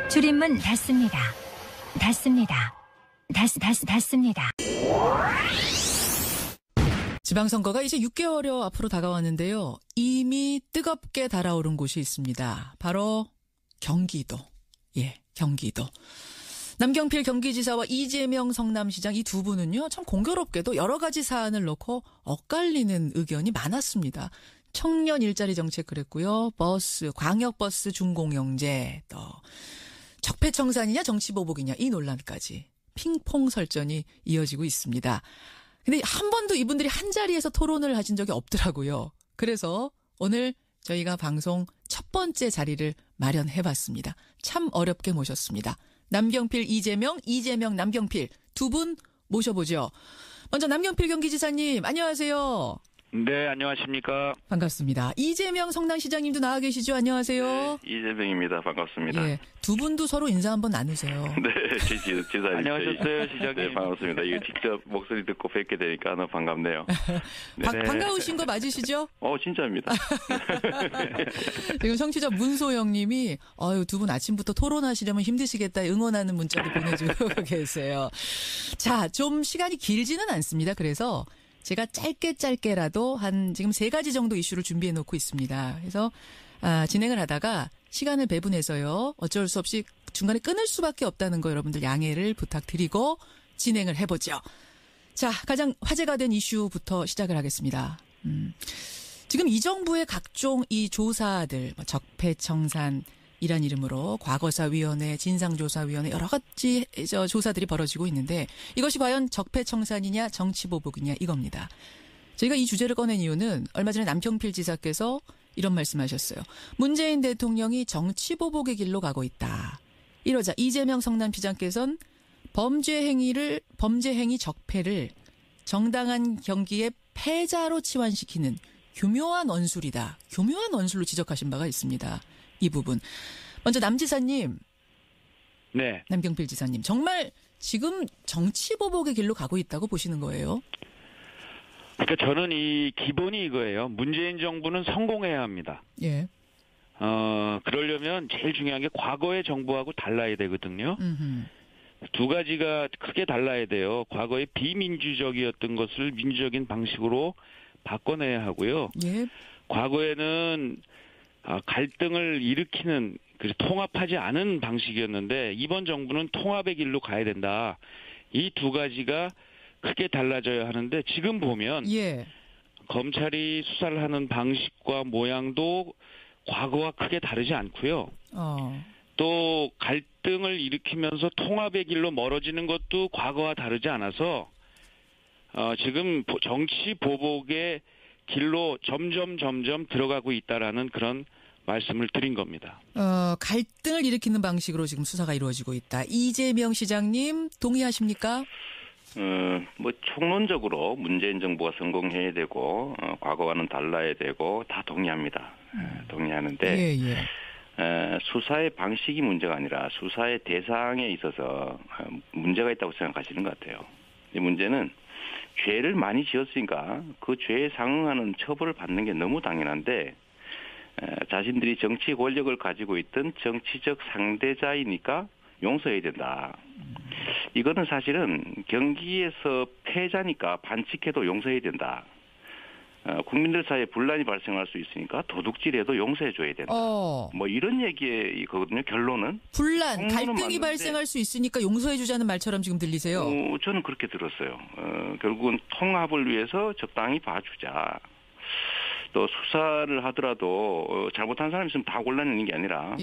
줄임문 닫습니다. 닫습니다. 닫습니다. 지방선거가 이제 6개월여 앞으로 다가왔는데요. 이미 뜨겁게 달아오른 곳이 있습니다. 바로 경기도. 경기도. 남경필 경기지사와 이재명 성남시장 이 두 분은요, 참 공교롭게도 여러 가지 사안을 놓고 엇갈리는 의견이 많았습니다. 청년 일자리 정책 그랬고요. 버스, 광역버스 준공영제, 또 적폐청산이냐 정치보복이냐 이 논란까지 핑퐁 설전이 이어지고 있습니다. 근데 한 번도 이분들이 한 자리에서 토론을 하신 적이 없더라고요. 그래서 오늘 저희가 방송 첫 번째 자리를 마련해봤습니다. 참 어렵게 모셨습니다. 남경필, 이재명, 남경필 두 분 모셔보죠. 먼저 남경필 경기지사님 안녕하세요. 네, 안녕하십니까. 반갑습니다. 이재명 성남시장님도 나와 계시죠? 안녕하세요. 네, 이재명입니다. 반갑습니다. 예, 두 분도 서로 인사 한번 나누세요. 네, 지사님. 안녕하셨어요, 시장님. 네, 반갑습니다. 이거 직접 목소리 듣고 뵙게 되니까 너무 반갑네요. 네. 반가우신 거 맞으시죠? 진짜입니다. 지금 청취자 문소영님이 두 분 아침부터 토론하시려면 힘드시겠다 응원하는 문자도 보내주고 계세요. 자, 좀 시간이 길지는 않습니다. 그래서 제가 짧게라도 한 지금 3가지 정도 이슈를 준비해 놓고 있습니다. 그래서 진행을 하다가 시간을 배분해서요. 어쩔 수 없이 중간에 끊을 수밖에 없다는 거 여러분들 양해를 부탁드리고 진행을 해보죠. 자, 가장 화제가 된 이슈부터 시작을 하겠습니다. 지금 이 정부의 각종 이 조사들, 적폐청산 이란 이름으로 과거사위원회, 진상조사위원회 여러 가지 조사들이 벌어지고 있는데 이것이 과연 적폐청산이냐 정치보복이냐 이겁니다. 저희가 이 주제를 꺼낸 이유는 얼마 전에 남경필 지사께서 이런 말씀하셨어요. 문재인 대통령이 정치보복의 길로 가고 있다. 이러자 이재명 성남시장께서는 범죄행위 적폐를 정당한 경기의 패자로 치환시키는 교묘한 원술이다. 교묘한 원술로 지적하신 바가 있습니다. 이 부분. 먼저 남 지사님. 네. 남경필 지사님. 정말 지금 정치보복의 길로 가고 있다고 보시는 거예요? 그러니까 저는 이 기본이 이거예요. 문재인 정부는 성공해야 합니다. 예. 그러려면 제일 중요한 게 과거의 정부하고 달라야 되거든요. 두 가지가 크게 달라야 돼요. 과거에 비민주적이었던 것을 민주적인 방식으로 바꿔내야 하고요. 예. 과거에는 갈등을 일으키는 통합하지 않은 방식이었는데 이번 정부는 통합의 길로 가야 된다. 이 두 가지가 크게 달라져야 하는데 지금 보면 검찰이 수사를 하는 방식과 모양도 과거와 크게 다르지 않고요. 또 갈등을 일으키면서 통합의 길로 멀어지는 것도 과거와 다르지 않아서 지금 정치 보복의 길로 점점 들어가고 있다라는 그런 말씀을 드린 겁니다. 갈등을 일으키는 방식으로 지금 수사가 이루어지고 있다. 이재명 시장님 동의하십니까? 총론적으로 문재인 정부가 성공해야 되고 과거와는 달라야 되고 다 동의합니다. 동의하는데 수사의 방식이 문제가 아니라 수사의 대상에 있어서 문제가 있다고 생각하시는 것 같아요. 이 문제는 죄를 많이 지었으니까 그 죄에 상응하는 처벌을 받는 게 너무 당연한데 자신들이 정치 권력을 가지고 있던 정치적 상대자이니까 용서해야 된다. 이거는 사실은 경기에서 패자니까 반칙해도 용서해야 된다. 국민들 사이에 분란이 발생할 수 있으니까 도둑질해도 용서해줘야 된다. 이런 얘기거든요. 결론은. 분란, 갈등이 발생할 수 있으니까 용서해주자는 말처럼 지금 들리세요? 저는 그렇게 들었어요. 결국은 통합을 위해서 적당히 봐주자. 또 수사를 하더라도 잘못한 사람이 있으면 다 골라내는 게 아니라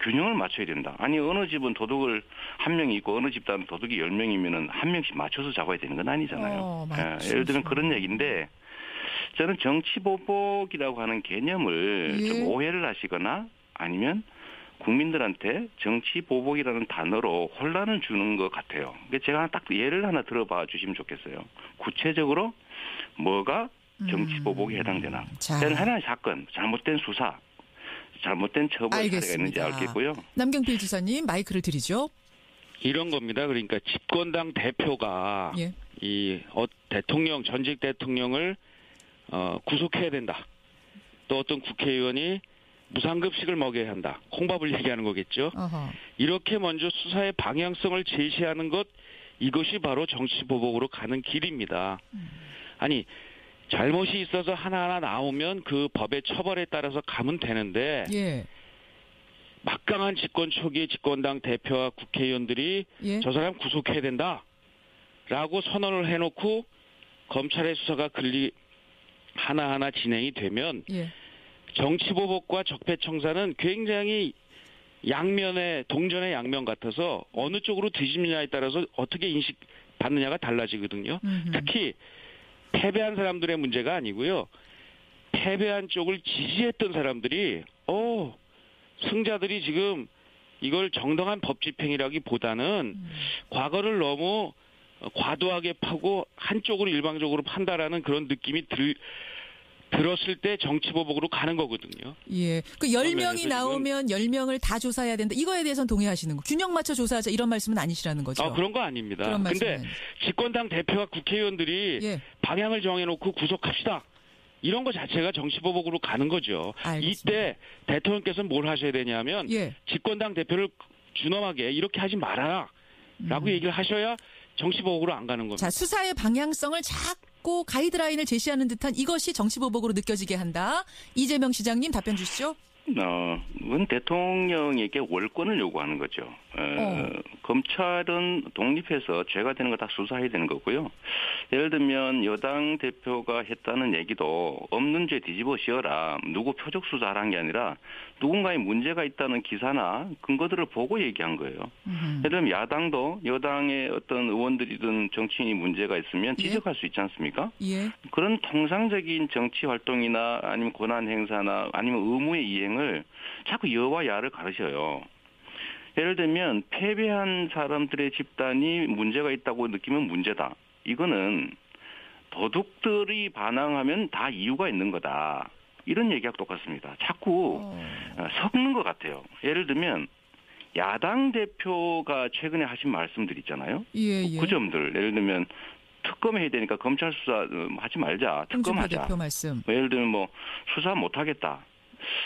균형을 맞춰야 된다. 아니 어느 집은 도둑을 한 명이 있고 어느 집단 도둑이 10명이면은 한 명씩 맞춰서 잡아야 되는 건 아니잖아요. 예를 들면 그런 얘기인데 저는 정치보복이라고 하는 개념을 좀 오해를 하시거나 아니면 국민들한테 정치보복이라는 단어로 혼란을 주는 것 같아요. 제가 딱 예를 하나 들어봐 주시면 좋겠어요. 구체적으로 뭐가 정치보복에 해당되나. 하나의 사건, 잘못된 수사, 잘못된 처벌 사례가 있는지 알겠고요. 남경필 지사님 마이크를 드리죠. 이런 겁니다. 그러니까 집권당 대표가 전직 대통령을 구속해야 된다. 또 어떤 국회의원이 무상급식을 먹여야 한다. 콩밥을 얘기하는 거겠죠. 어허. 이렇게 먼저 수사의 방향성을 제시하는 것, 이것이 바로 정치보복으로 가는 길입니다. 아니, 잘못이 있어서 하나하나 나오면 그 법의 처벌에 따라서 가면 되는데 예. 막강한 집권 초기의 집권당 대표와 국회의원들이 예. 저 사람 구속해야 된다라고 선언을 해놓고 검찰의 수사가 하나하나 진행이 되면 예. 정치보복과 적폐청산은 굉장히 동전의 양면 같아서 어느 쪽으로 뒤집느냐에 따라서 어떻게 인식받느냐가 달라지거든요. 특히 패배한 사람들의 문제가 아니고요. 패배한 쪽을 지지했던 사람들이 승자들이 지금 이걸 정당한 법 집행이라기보다는 과거를 너무 과도하게 파고 한쪽으로 일방적으로 판다라는 그런 느낌이 들었을 때 정치보복으로 가는 거거든요. 예. 그 10명이 나오면 10명을 다 조사해야 된다. 이거에 대해서는 동의하시는 거. 균형 맞춰 조사하자 이런 말씀은 아니시라는 거죠. 그런 거 아닙니다. 근데 집권당 대표와 국회의원들이 예. 방향을 정해놓고 구속합시다. 이런 거 자체가 정치보복으로 가는 거죠. 알겠습니다. 이때 대통령께서는 뭘 하셔야 되냐면 예. 집권당 대표를 준엄하게 이렇게 하지 말아라 라고 얘기를 하셔야 정치보복으로 안 가는 겁니다. 자, 수사의 방향성을 자꾸 가이드라인을 제시하는 듯한 이것이 정치보복으로 느껴지게 한다. 이재명 시장님 답변 주시죠. 문 대통령에게 월권을 요구하는 거죠. 검찰은 독립해서 죄가 되는 거 다 수사해야 되는 거고요. 예를 들면 여당 대표가 했다는 얘기도 없는 죄 뒤집어 씌워라. 누구 표적 수사하라는 게 아니라 누군가의 문제가 있다는 기사나 근거들을 보고 얘기한 거예요. 예를 들면 야당도 여당의 어떤 의원들이든 정치인이 문제가 있으면 지적할 수 있지 않습니까? 예. 그런 통상적인 정치 활동이나 아니면 권한 행사나 아니면 의무의 이행을 자꾸 여와 야를 가르쳐요. 예를 들면 패배한 사람들의 집단이 문제가 있다고 느끼면 문제다. 이거는 도둑들이 반항하면 다 이유가 있는 거다. 이런 얘기하고 똑같습니다. 자꾸 섞는 것 같아요. 예를 들면 야당 대표가 최근에 하신 말씀들 있잖아요. 예. 그 점들 예를 들면 특검해야 되니까 검찰 수사 하지 말자. 특검하자. 대표 말씀. 예를 들면 뭐 수사 못하겠다.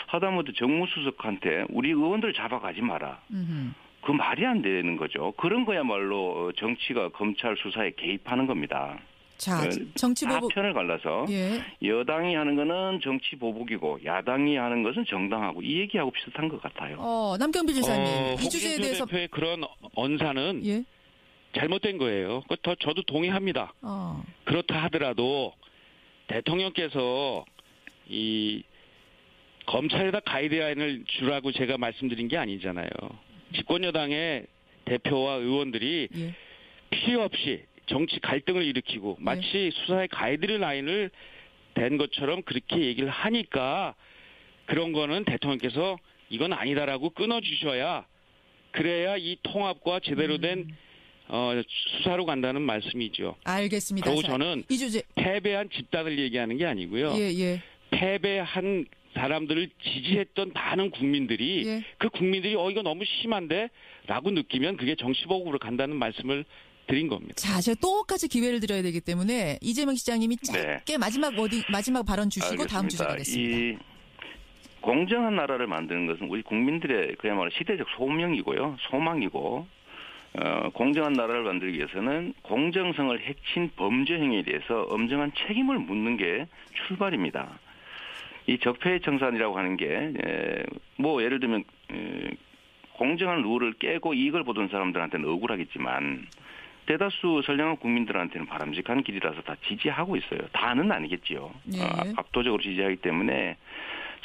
하다못해 정무수석한테 우리 의원들 잡아가지 마라. 그 말이 안 되는 거죠. 그런 거야말로 정치가 검찰 수사에 개입하는 겁니다. 자, 정치보복. 편을 갈라서 여당이 하는 거는 정치보복이고 야당이 하는 것은 정당하고 이 얘기하고 비슷한 것 같아요. 남경필 지사님. 이 주제에 홍준표 대해서. 대표의 그런 언사는 잘못된 거예요. 저도 동의합니다. 그렇다 하더라도 대통령께서 이 검찰에다 가이드라인을 주라고 제가 말씀드린 게 아니잖아요. 집권여당의 대표와 의원들이 필요 없이 정치 갈등을 일으키고 마치 수사의 가이드라인을 댄 것처럼 그렇게 얘기를 하니까 그런 거는 대통령께서 이건 아니다라고 끊어주셔야 그래야 이 통합과 제대로 된 수사로 간다는 말씀이죠. 알겠습니다. 그리고 저는 이 주제. 패배한 집단을 얘기하는 게 아니고요. 패배한 사람들을 지지했던 많은 국민들이 그 국민들이 이거 너무 심한데 라고 느끼면 그게 정치보복으로 간다는 말씀을 드린 겁니다. 자, 제가 똑같이 기회를 드려야 되기 때문에 이재명 시장님이 짧게 마지막 발언 주시고 알겠습니다. 다음 주제 가겠습니다. 이 공정한 나라를 만드는 것은 우리 국민들의 그야말로 시대적 소명이고요. 소망이고 공정한 나라를 만들기 위해서는 공정성을 해친 범죄 행위에 대해서 엄정한 책임을 묻는 게 출발입니다. 이 적폐청산이라고 하는 게 뭐 예를 들면 공정한 룰을 깨고 이익을 보던 사람들한테는 억울하겠지만 대다수 선량한 국민들한테는 바람직한 길이라서 다 지지하고 있어요. 다는 아니겠지요. 압도적으로 지지하기 때문에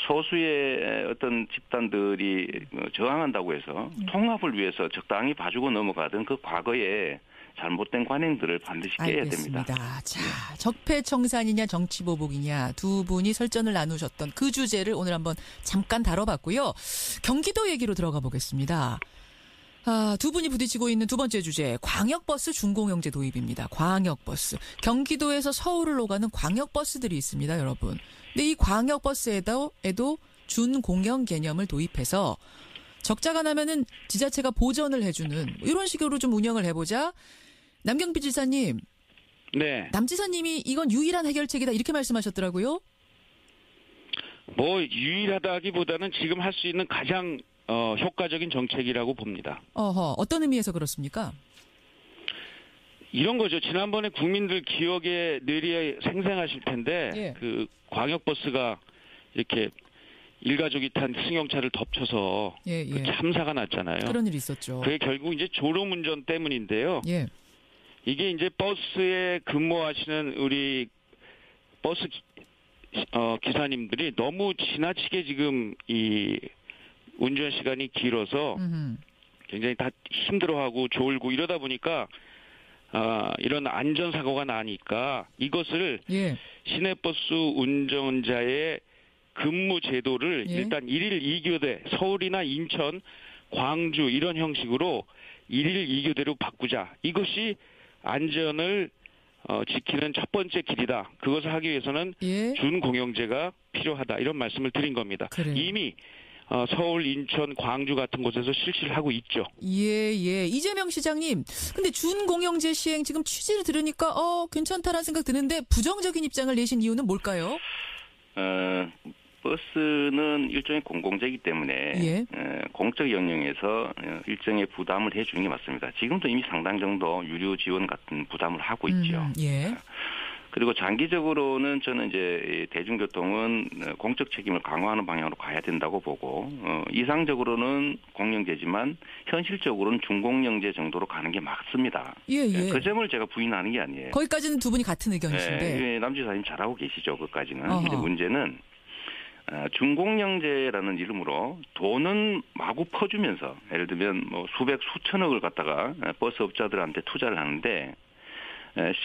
소수의 어떤 집단들이 저항한다고 해서 통합을 위해서 적당히 봐주고 넘어가던 그 과거에 잘못된 관행들을 반드시 깨야 됩니다. 자, 적폐청산이냐 정치보복이냐 두 분이 설전을 나누셨던 그 주제를 오늘 한번 잠깐 다뤄봤고요. 경기도 얘기로 들어가 보겠습니다. 두 분이 부딪히고 있는 두 번째 주제, 광역버스 준공영제 도입입니다. 광역버스. 경기도에서 서울을 오가는 광역버스들이 있습니다, 여러분. 근데 이 광역버스에도 준공영 개념을 도입해서 적자가 나면은 지자체가 보전을 해주는 이런 식으로 좀 운영을 해보자. 남경필 지사님. 네. 남 지사님이 이건 유일한 해결책이다 이렇게 말씀하셨더라고요. 뭐 유일하다기보다는 지금 할 수 있는 가장 효과적인 정책이라고 봅니다. 어떤 의미에서 그렇습니까? 이런 거죠. 지난번에 국민들 기억에 뇌리에 생생하실 텐데 예. 그 광역버스가 이렇게 일가족이 탄 승용차를 덮쳐서 예. 그 참사가 났잖아요. 그런 일이 있었죠. 그게 결국 이제 졸음운전 때문인데요. 예. 이게 이제 버스에 근무하시는 우리 버스 기사님들이 너무 지나치게 지금 이 운전 시간이 길어서 굉장히 다 힘들어하고 졸고 이러다 보니까 이런 안전사고가 나니까 이것을 예. 시내버스 운전자의 근무 제도를 예. 일단 1일 2교대 서울이나 인천, 광주 이런 형식으로 1일 2교대로 바꾸자. 이것이 안전을 지키는 첫 번째 길이다. 그것을 하기 위해서는 예. 준공영제가 필요하다. 이런 말씀을 드린 겁니다. 그래요. 이미 서울, 인천, 광주 같은 곳에서 실시를 하고 있죠. 예. 이재명 시장님, 근데 준공영제 시행 지금 취지를 들으니까 괜찮다라는 생각 드는데 부정적인 입장을 내신 이유는 뭘까요? 버스는 일종의 공공재이기 때문에 예. 공적 영역에서 일정의 부담을 해주는 게 맞습니다. 지금도 이미 상당 정도 유료 지원 같은 부담을 하고 있죠. 예. 그리고 장기적으로는 저는 이제 대중교통은 공적 책임을 강화하는 방향으로 가야 된다고 보고 이상적으로는 공영제지만 현실적으로는 준공영제 정도로 가는 게 맞습니다. 예. 그 점을 제가 부인하는 게 아니에요. 거기까지는 두 분이 같은 의견이신데. 남 지사님 잘하고 계시죠. 그까지는. 어허. 근데 문제는 준공영제라는 이름으로 돈은 마구 퍼주면서 예를 들면 뭐 수백 수천억을 갖다가 버스 업자들한테 투자를 하는데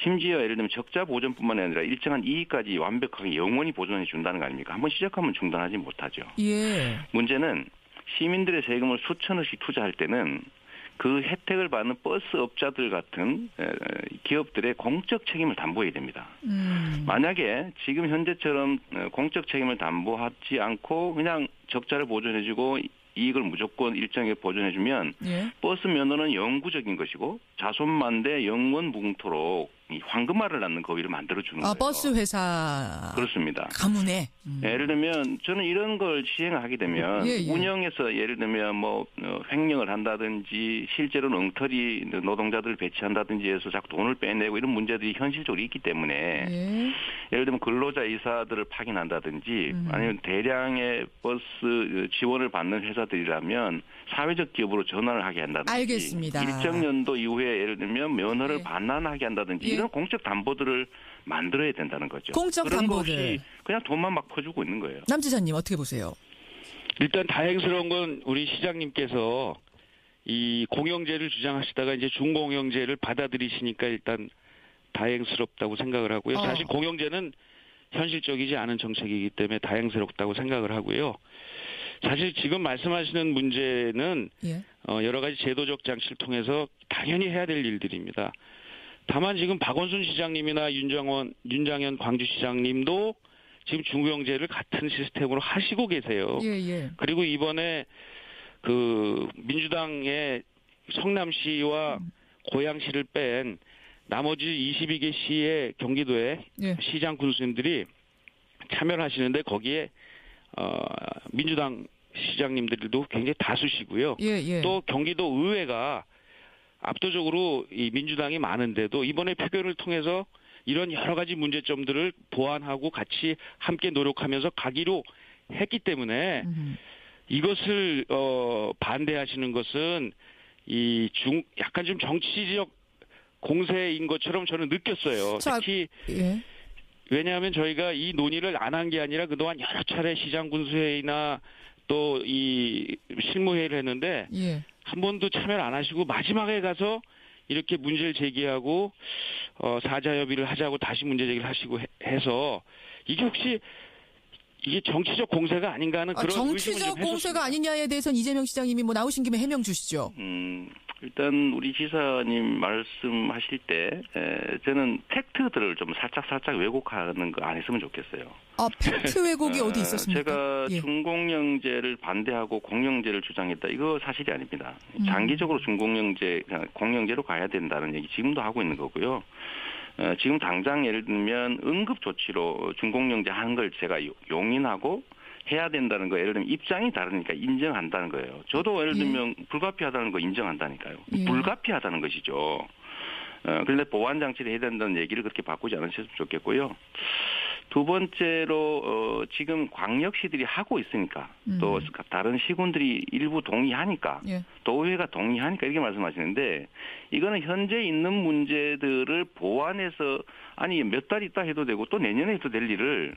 심지어 예를 들면 적자 보전뿐만 아니라 일정한 이익까지 완벽하게 영원히 보존해 준다는 거 아닙니까? 한번 시작하면 중단하지 못하죠. 예. 문제는 시민들의 세금을 수천억씩 투자할 때는 그 혜택을 받는 버스 업자들 같은 기업들의 공적 책임을 담보해야 됩니다. 만약에 지금 현재처럼 공적 책임을 담보하지 않고 그냥 적자를 보존해주고 이익을 무조건 일정하게 보존해주면 예. 버스 면허는 영구적인 것이고 자손만대 영원무궁토록 이 황금알을 낳는 거위를 만들어주는 거예요. 버스 회사. 그렇습니다. 가문에. 예를 들면 저는 이런 걸 시행하게 되면 예. 운영에서 예를 들면 뭐 횡령을 한다든지 실제로는 엉터리 노동자들을 배치한다든지 해서 자꾸 돈을 빼내고 이런 문제들이 현실적으로 있기 때문에 예. 예를 들면 근로자 이사들을 파견한다든지 아니면 대량의 버스 지원을 받는 회사들이라면 사회적 기업으로 전환을 하게 한다든지 알겠습니다. 일정 연도 이후에 예를 들면 면허를 예. 반환하게 한다든지 예. 이런 공적 담보들을 만들어야 된다는 거죠. 공적 그런 거 담보들. 없이 그냥 돈만 막 퍼주고 있는 거예요. 남 지사님 어떻게 보세요? 일단 다행스러운 건 우리 시장님께서 이 공영제를 주장하시다가 이제 준공영제를 받아들이시니까 일단 다행스럽다고 생각을 하고요. 사실 공영제는 현실적이지 않은 정책이기 때문에 다행스럽다고 생각을 하고요. 사실 지금 말씀하시는 문제는 예. 여러 가지 제도적 장치를 통해서 당연히 해야 될 일들입니다. 다만 지금 박원순 시장님이나 윤장현 광주시장님도 지금 준공영제를 같은 시스템으로 하시고 계세요. 예. 그리고 이번에 그 민주당의 성남시와 고양시를 뺀 나머지 22개 시의 경기도의 예. 시장 군수님들이 참여를 하시는데 거기에 민주당 시장님들도 굉장히 다수시고요. 예. 또 경기도 의회가 압도적으로 이 민주당이 많은데도 이번에 표결을 통해서 이런 여러 가지 문제점들을 보완하고 같이 함께 노력하면서 가기로 했기 때문에 이것을 반대하시는 것은 약간 좀 정치적 공세인 것처럼 저는 느꼈어요. 특히 예. 왜냐하면 저희가 이 논의를 안 한 게 아니라 그동안 여러 차례 시장 군수회의나 또 이 실무회의를 했는데 예. 한 번도 참여를 안 하시고 마지막에 가서 이렇게 문제를 제기하고 사자협의를 하자고 다시 문제 제기를 하시고 해서 이게 혹시 이게 정치적 공세가 아닌가 하는 그런 의심을 좀 정치적 공세가 했었습니다. 아니냐에 대해서는 이재명 시장님이 뭐 나오신 김에 해명 주시죠. 일단 우리 지사님 말씀하실 때 저는 팩트들을 좀 살짝 왜곡하는 거 안 했으면 좋겠어요. 팩트 왜곡이 어디 있었습니까? 제가 예. 준공영제를 반대하고 공영제를 주장했다. 이거 사실이 아닙니다. 장기적으로 공영제로 가야 된다는 얘기 지금도 하고 있는 거고요. 지금 당장 예를 들면 응급조치로 준공영제 하는 걸 제가 용인하고 해야 된다는 거 예를 들면 입장이 다르니까 인정한다는 거예요. 저도 예를 들면 불가피하다는 거 인정한다니까요. 불가피하다는 것이죠. 그런데 보완 장치를 해야 된다는 얘기를 그렇게 바꾸지 않으셨으면 좋겠고요. 두 번째로 지금 광역시들이 하고 있으니까 또 다른 시군들이 일부 동의하니까 도의회가 동의하니까 이렇게 말씀하시는데 이거는 현재 있는 문제들을 보완해서 아니 몇 달 있다 해도 되고 또 내년에 해도 될 일을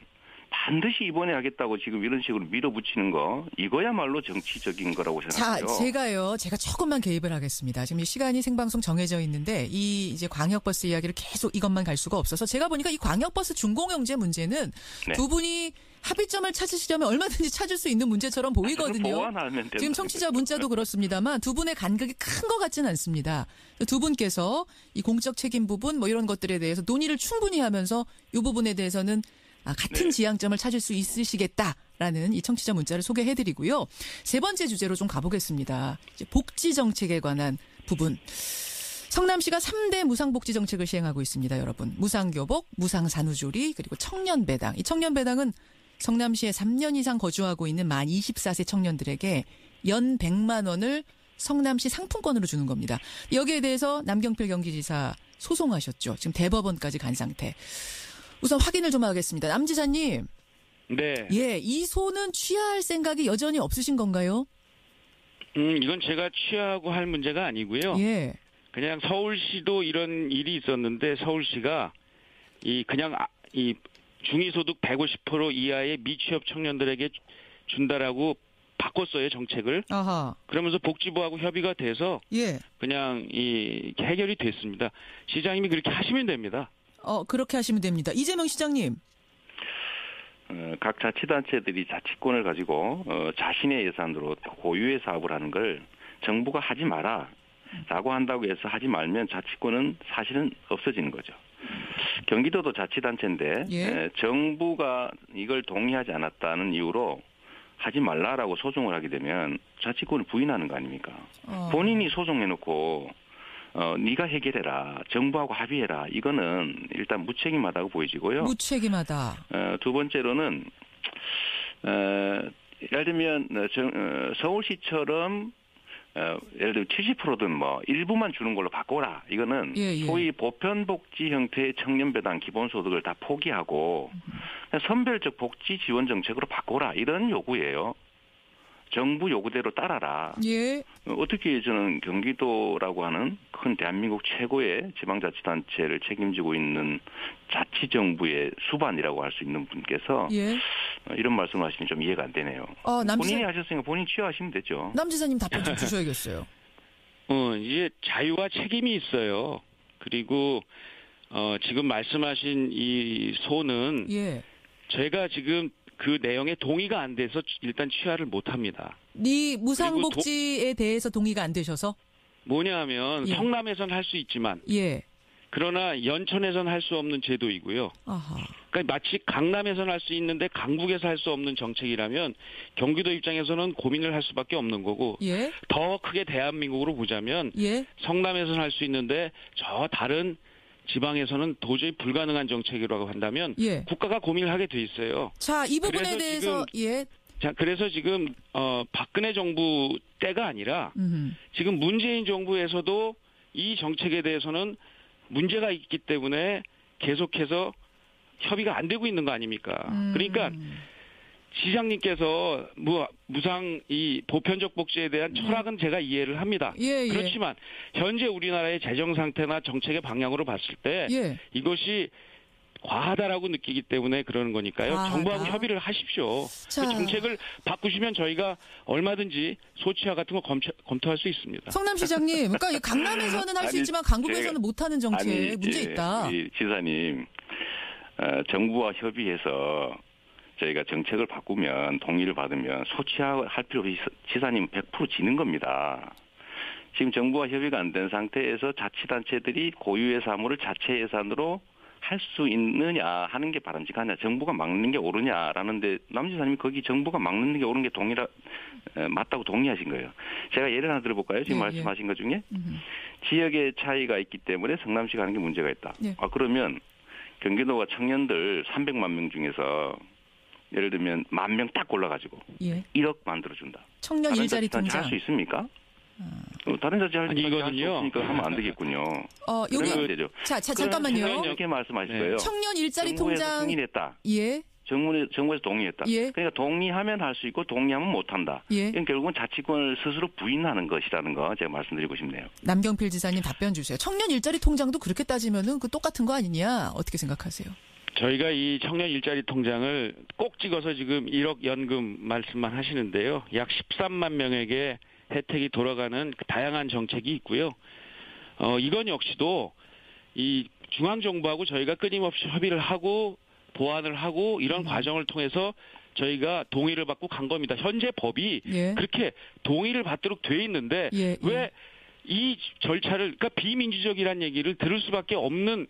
반드시 이번에 하겠다고 지금 이런 식으로 밀어붙이는 거 이거야말로 정치적인 거라고 생각해요. 자, 제가 조금만 개입을 하겠습니다. 지금 이 시간이 생방송 정해져 있는데 이 이제 광역버스 이야기를 계속 이것만 갈 수가 없어서 제가 보니까 이 광역버스 준공영제 문제는 두 분이 합의점을 찾으시려면 얼마든지 찾을 수 있는 문제처럼 보이거든요. 지금 청취자 문자도 그렇습니다만 두 분의 간극이 큰 것 같지는 않습니다. 두 분께서 이 공적 책임 부분 뭐 이런 것들에 대해서 논의를 충분히 하면서 이 부분에 대해서는 같은 지향점을 찾을 수 있으시겠다라는 이 청취자 문자를 소개해드리고요. 세 번째 주제로 좀 가보겠습니다. 이제 복지 정책에 관한 부분. 성남시가 3대 무상복지 정책을 시행하고 있습니다, 여러분. 무상교복, 무상산후조리, 그리고 청년배당. 이 청년배당은 성남시에 3년 이상 거주하고 있는 만 24세 청년들에게 연 100만 원을 성남시 상품권으로 주는 겁니다. 여기에 대해서 남경필 경기지사 소송하셨죠. 지금 대법원까지 간 상태. 우선 확인을 좀 하겠습니다. 남 지사님. 네. 예, 이 소는 취하할 생각이 여전히 없으신 건가요? 이건 제가 취하고 할 문제가 아니고요. 예. 그냥 서울시도 이런 일이 있었는데 서울시가 그냥 중위소득 150% 이하의 미취업 청년들에게 준다라고 바꿨어요, 정책을. 아하. 그러면서 복지부하고 협의가 돼서 그냥 해결이 됐습니다. 시장님이 그렇게 하시면 됩니다. 그렇게 하시면 됩니다. 이재명 시장님. 각 자치단체들이 자치권을 가지고 자신의 예산으로 고유의 사업을 하는 걸 정부가 하지 마라 라고 한다고 해서 하지 말면 자치권은 사실은 없어지는 거죠. 경기도도 자치단체인데 정부가 이걸 동의하지 않았다는 이유로 하지 말라라고 소송을 하게 되면 자치권을 부인하는 거 아닙니까? 본인이 소송해놓고 네가 해결해라. 정부하고 합의해라. 이거는 일단 무책임하다고 보여지고요. 무책임하다. 두 번째로는 예를 들면 서울시처럼 예를 들면 70%든 뭐 일부만 주는 걸로 바꿔라. 이거는 소위 보편복지 형태의 청년배당 기본소득을 다 포기하고 선별적 복지 지원 정책으로 바꿔라. 이런 요구예요. 정부 요구대로 따라라. 어떻게 저는 경기도라고 하는 큰 대한민국 최고의 지방자치단체를 책임지고 있는 자치정부의 수반이라고 할 수 있는 분께서 이런 말씀을 하시니 좀 이해가 안 되네요. 본인이 하셨으니까 본인이 취하하시면 되죠. 남 지사님 답변 좀 주셔야겠어요. 이제 자유와 책임이 있어요. 그리고 지금 말씀하신 이 소는 제가 지금 그 내용에 동의가 안 돼서 일단 취하를 못합니다. 네 무상복지에 대해서 동의가 안 되셔서? 뭐냐 하면 성남에선 할 수 있지만 그러나 연천에선 할 수 없는 제도이고요. 그러니까 마치 강남에선 할 수 있는데 강북에서 할 수 없는 정책이라면 경기도 입장에서는 고민을 할 수밖에 없는 거고 더 크게 대한민국으로 보자면 성남에선 할 수 있는데 저 다른 지방에서는 도저히 불가능한 정책이라고 한다면 국가가 고민을 하게 돼 있어요. 자, 이 부분에 대해서 그래서 지금 박근혜 정부 때가 아니라 지금 문재인 정부에서도 이 정책에 대해서는 문제가 있기 때문에 계속해서 협의가 안 되고 있는 거 아닙니까? 그러니까 시장님께서 무상 이 보편적 복지에 대한 철학은 제가 이해를 합니다. 그렇지만 현재 우리나라의 재정 상태나 정책의 방향으로 봤을 때 이것이 과하다라고 느끼기 때문에 그러는 거니까요. 정부하고 협의를 하십시오. 그 정책을 바꾸시면 저희가 얼마든지 소치화 같은 거 검토할 수 있습니다. 성남시장님, 그러니까 강남에서는 할 수 있지만 강북에서는 못하는 정책 문제 있다. 지사님, 정부와 협의해서 저희가 정책을 바꾸면 동의를 받으면 소치할 필요 없이 지사님 100% 지는 겁니다. 지금 정부와 협의가 안 된 상태에서 자치단체들이 고유의 사무를 자체 예산으로 할 수 있느냐 하는 게 바람직하냐, 정부가 막는 게 옳으냐라는데 남 지사님이 거기 정부가 막는 게 옳은 게 맞다고 동의하신 거예요. 제가 예를 하나 들어볼까요? 지금 말씀하신 것 중에 지역의 차이가 있기 때문에 성남시가 하는 게 문제가 있다. 그러면 경기도가 청년들 300만 명 중에서 예를 들면 10,000명 딱 골라가지고 예. 1억 만들어준다. 청년 일자리 통장. 할 수 있습니까? 다른 자치 할 수 있으니까 하면 안 되겠군요. 여기 자 잠깐만요. 이렇게 말씀하실 거예요. 청년 일자리 통장 동의했다. 예. 정부에서 동의했다. 예. 그러니까 동의하면 할 수 있고 동의하면 못한다. 예. 이건 결국은 자치권을 스스로 부인하는 것이라는 거 제가 말씀드리고 싶네요. 남경필 지사님 답변 주세요. 청년 일자리 통장도 그렇게 따지면은 그 똑같은 거 아니냐? 어떻게 생각하세요? 저희가 이 청년 일자리 통장을 꼭 찍어서 지금 1억 연금 말씀만 하시는데요. 약 13만 명에게 혜택이 돌아가는 다양한 정책이 있고요. 이건 역시도 이 중앙정부하고 저희가 끊임없이 협의를 하고 보완을 하고 이런 과정을 통해서 저희가 동의를 받고 간 겁니다. 현재 법이 예. 그렇게 동의를 받도록 돼 있는데 왜 이 절차를 그러니까 비민주적이라는 얘기를 들을 수밖에 없는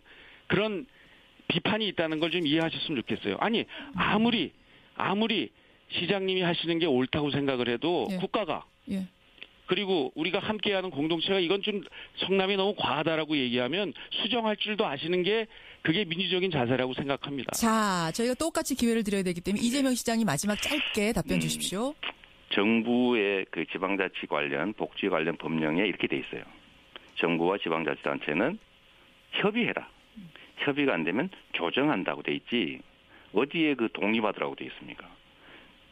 그런 비판이 있다는 걸 좀 이해하셨으면 좋겠어요. 아니 아무리 시장님이 하시는 게 옳다고 생각을 해도 국가가 그리고 우리가 함께하는 공동체가 이건 좀 성남이 너무 과하다라고 얘기하면 수정할 줄도 아시는 게 그게 민주적인 자세라고 생각합니다. 자, 저희가 똑같이 기회를 드려야 되기 때문에 이재명 시장님 마지막 짧게 답변 주십시오. 정부의 그 지방자치 관련 복지 관련 법령에 이렇게 돼 있어요. 정부와 지방자치단체는 협의해라. 협의가 안 되면 조정한다고 돼 있지 어디에 그 독립하더라고 돼 있습니까?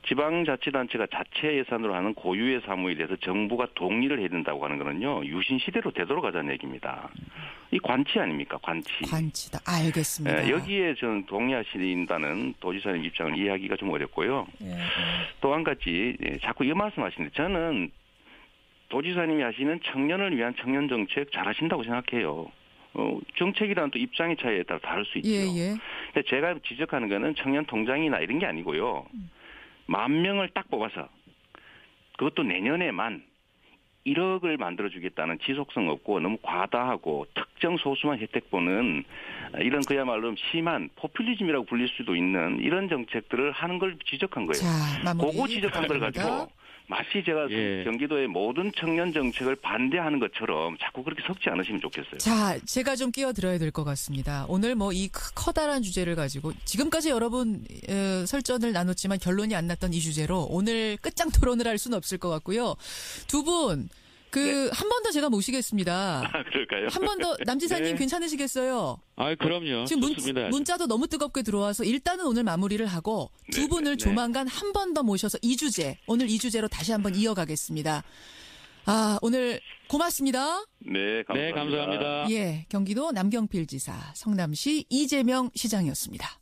지방자치단체가 자체 예산으로 하는 고유의 사무에 대해서 정부가 동의를 해야 된다고 하는 거는요. 유신시대로 되돌아가자는 얘기입니다. 이 관치 아닙니까? 관치다. 알겠습니다. 여기에 저는 동의하신다는 도지사님 입장을 이해하기가 좀 어렵고요. 또 한 가지 자꾸 이 말씀하시는데 저는 도지사님이 하시는 청년을 위한 청년 정책 잘하신다고 생각해요. 정책이라는 또 입장의 차이에 따라 다를 수 있죠. 근데 제가 지적하는 거는 청년 통장이나 이런 게 아니고요. 10,000명을 딱 뽑아서 그것도 내년에만 1억을 만들어주겠다는 지속성 없고 너무 과다하고 특정 소수만 혜택 보는 이런 그야말로 심한 포퓰리즘이라고 불릴 수도 있는 이런 정책들을 하는 걸 지적한 거예요. 자, 그거 지적한 걸 가지고 마치 제가 경기도의 모든 청년 정책을 반대하는 것처럼 자꾸 그렇게 섞지 않으시면 좋겠어요. 자, 제가 좀 끼어들어야 될 것 같습니다. 오늘 뭐 이 커다란 주제를 가지고 지금까지 여러분 설전을 나눴지만 결론이 안 났던 이 주제로 오늘 끝장 토론을 할 수는 없을 것 같고요. 두 분 한 번 더 제가 모시겠습니다. 그럴까요? 한 번 더 남지사님 괜찮으시겠어요? 그럼요. 지금 좋습니다. 문자도 너무 뜨겁게 들어와서 일단은 오늘 마무리를 하고 두 분을 조만간 한 번 더 모셔서 오늘 이 주제로 다시 한번 이어가겠습니다. 오늘 고맙습니다. 네, 감사합니다. 네, 감사합니다. 경기도 남경필 지사, 성남시 이재명 시장이었습니다.